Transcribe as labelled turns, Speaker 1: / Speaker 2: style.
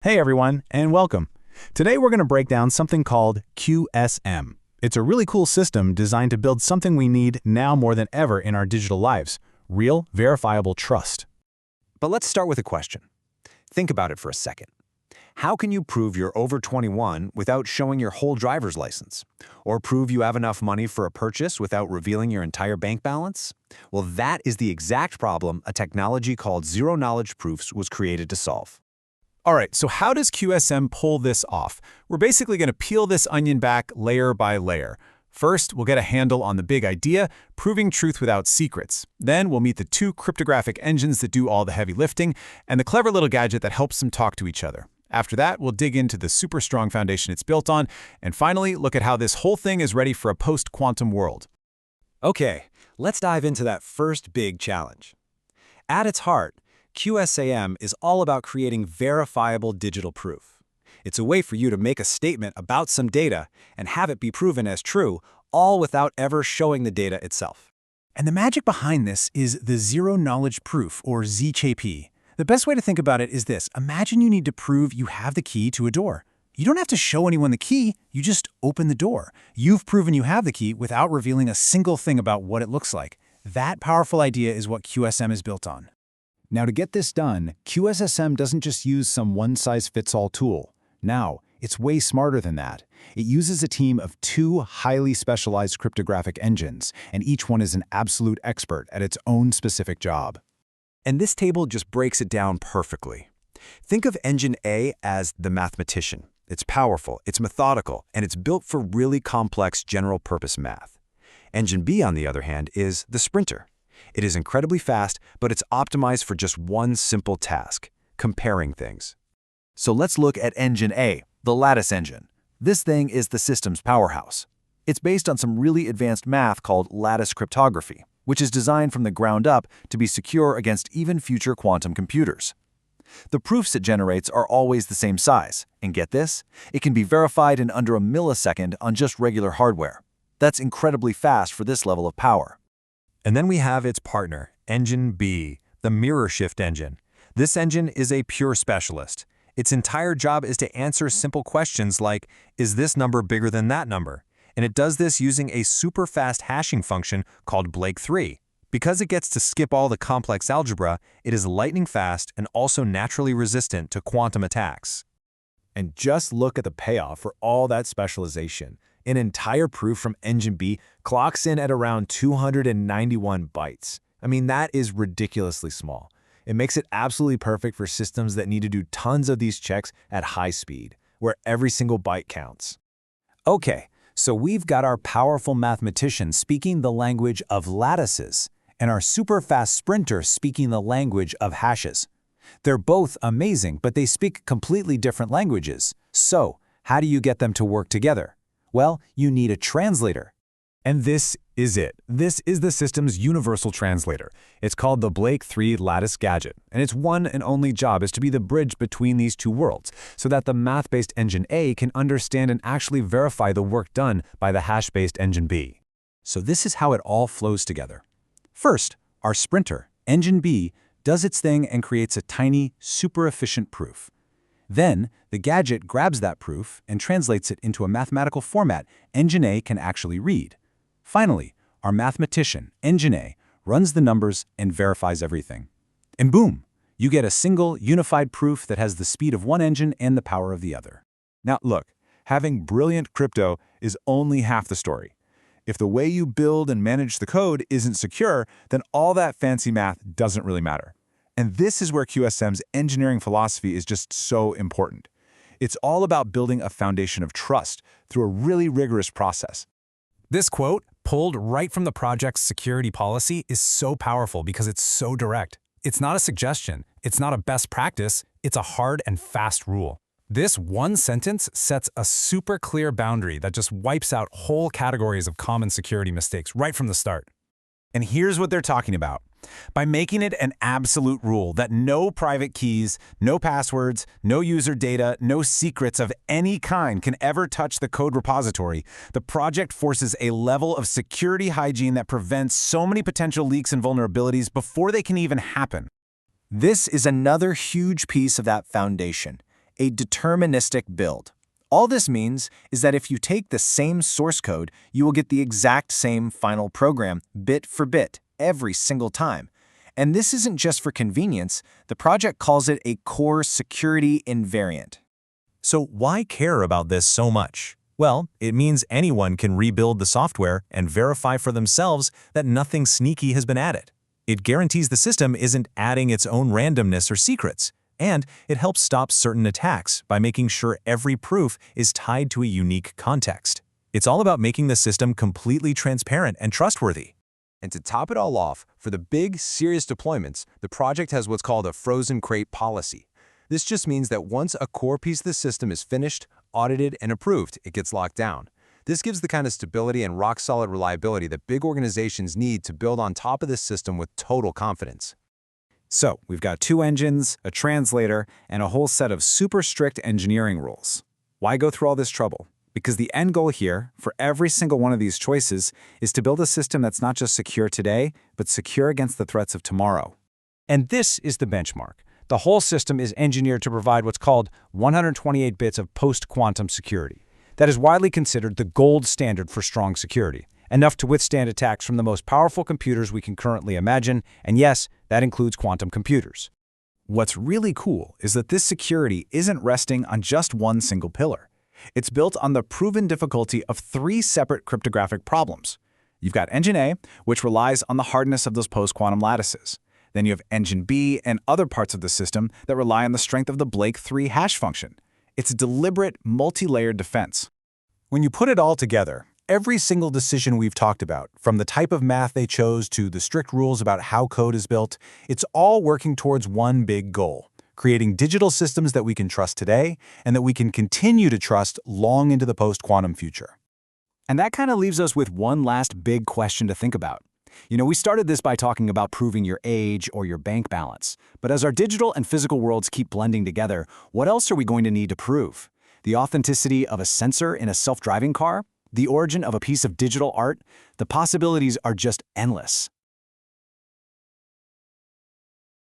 Speaker 1: Hey everyone, and welcome. Today we're going to break down something called QSM. It's a really cool system designed to build something we need now more than ever in our digital lives: real, verifiable trust.
Speaker 2: But let's start with a question. Think about it for a second. How can you prove you're over 21 without showing your whole driver's license? Or prove you have enough money for a purchase without revealing your entire bank balance? Well, that is the exact problem a technology called zero-knowledge proofs was created to solve.
Speaker 1: All right, so how does QSM pull this off? We're basically going to peel this onion back layer by layer. First, we'll get a handle on the big idea, proving truth without secrets. Then we'll meet the two cryptographic engines that do all the heavy lifting, and the clever little gadget that helps them talk to each other. After that, we'll dig into the super strong foundation it's built on, and finally, look at how this whole thing is ready for a post-quantum world.
Speaker 2: Okay, let's dive into that first big challenge. At its heart, QSAM is all about creating verifiable digital proof. It's a way for you to make a statement about some data and have it be proven as true, all without ever showing the data itself.
Speaker 1: And the magic behind this is the zero-knowledge proof, or ZKP. The best way to think about it is this: imagine you need to prove you have the key to a door. You don't have to show anyone the key, you just open the door. You've proven you have the key without revealing a single thing about what it looks like. That powerful idea is what QSM is built on. Now, to get this done, QSSM doesn't just use some one-size-fits-all tool. Now, it's way smarter than that. It uses a team of two highly specialized cryptographic engines, and each one is an absolute expert at its own specific job.
Speaker 2: And this table just breaks it down perfectly. Think of Engine A as the mathematician. It's powerful, it's methodical, and it's built for really complex general-purpose math. Engine B, on the other hand, is the sprinter. It is incredibly fast, but it's optimized for just one simple task: comparing things. So let's look at Engine A, the lattice engine. This thing is the system's powerhouse. It's based on some really advanced math called lattice cryptography, which is designed from the ground up to be secure against even future quantum computers. The proofs it generates are always the same size, and get this, it can be verified in under a millisecond on just regular hardware. That's incredibly fast for this level of power.
Speaker 3: And then we have its partner, Engine B, the mirror shift engine. This engine is a pure specialist. Its entire job is to answer simple questions like, is this number bigger than that number? And it does this using a super fast hashing function called Blake3. Because it gets to skip all the complex algebra, it is lightning fast and also naturally resistant to quantum attacks.
Speaker 1: And just look at the payoff for all that specialization. An entire proof from Engine B clocks in at around 291 bytes. I mean, that is ridiculously small. It makes it absolutely perfect for systems that need to do tons of these checks at high speed, where every single byte counts. Okay, so we've got our powerful mathematician speaking the language of lattices, and our super-fast sprinter speaking the language of hashes. They're both amazing, but they speak completely different languages. So, how do you get them to work together? Well, you need a translator. And this is it. This is the system's universal translator. It's called the Blake3 lattice gadget, and its one and only job is to be the bridge between these two worlds, so that the math-based Engine A can understand and actually verify the work done by the hash-based Engine B. So this is how it all flows together. First, our sprinter, Engine B, does its thing and creates a tiny, super-efficient proof. Then, the gadget grabs that proof and translates it into a mathematical format Engine A can actually read. Finally, our mathematician, Engine A, runs the numbers and verifies everything. And boom, you get a single, unified proof that has the speed of one engine and the power of the other. Now look, having brilliant crypto is only half the story. If the way you build and manage the code isn't secure, then all that fancy math doesn't really matter. And this is where QSM's engineering philosophy is just so important. It's all about building a foundation of trust through a really rigorous process.
Speaker 3: This quote, pulled right from the project's security policy, is so powerful because it's so direct. It's not a suggestion, it's not a best practice, it's a hard and fast rule. This one sentence sets a super clear boundary that just wipes out whole categories of common security mistakes right from the start.
Speaker 1: And here's what they're talking about. By making it an absolute rule that no private keys, no passwords, no user data, no secrets of any kind can ever touch the code repository, the project forces a level of security hygiene that prevents so many potential leaks and vulnerabilities before they can even happen. This is another huge piece of that foundation. a deterministic build. All this means is that if you take the same source code, you will get the exact same final program, bit for bit, every single time. And this isn't just for convenience, the project calls it a core security invariant.
Speaker 3: So why care about this so much? Well, it means anyone can rebuild the software and verify for themselves that nothing sneaky has been added. It guarantees the system isn't adding its own randomness or secrets, and it helps stop certain attacks by making sure every proof is tied to a unique context. It's all about making the system completely transparent and trustworthy.
Speaker 2: And to top it all off, for the big, serious deployments, the project has what's called a frozen crate policy. This just means that once a core piece of the system is finished, audited, and approved, it gets locked down. This gives the kind of stability and rock-solid reliability that big organizations need to build on top of this system with total confidence.
Speaker 1: So, we've got 2 engines, a translator, and a whole set of super strict engineering rules. Why go through all this trouble? Because the end goal here, for every single one of these choices, is to build a system that's not just secure today, but secure against the threats of tomorrow.
Speaker 4: And this is the benchmark. The whole system is engineered to provide what's called 128 bits of post-quantum security. That is widely considered the gold standard for strong security, enough to withstand attacks from the most powerful computers we can currently imagine, and yes, that includes quantum computers.
Speaker 1: What's really cool is that this security isn't resting on just one single pillar. It's built on the proven difficulty of 3 separate cryptographic problems. You've got Engine A, which relies on the hardness of those post-quantum lattices. Then you have Engine B and other parts of the system that rely on the strength of the Blake-3 hash function. It's a deliberate, multi-layered defense.
Speaker 3: When you put it all together, every single decision we've talked about, from the type of math they chose to the strict rules about how code is built, it's all working towards one big goal: creating digital systems that we can trust today and that we can continue to trust long into the post-quantum future.
Speaker 1: And that kind of leaves us with one last big question to think about. We started this by talking about proving your age or your bank balance. But as our digital and physical worlds keep blending together, what else are we going to need to prove? The authenticity of a sensor in a self-driving car? The origin of a piece of digital art? The possibilities are just endless.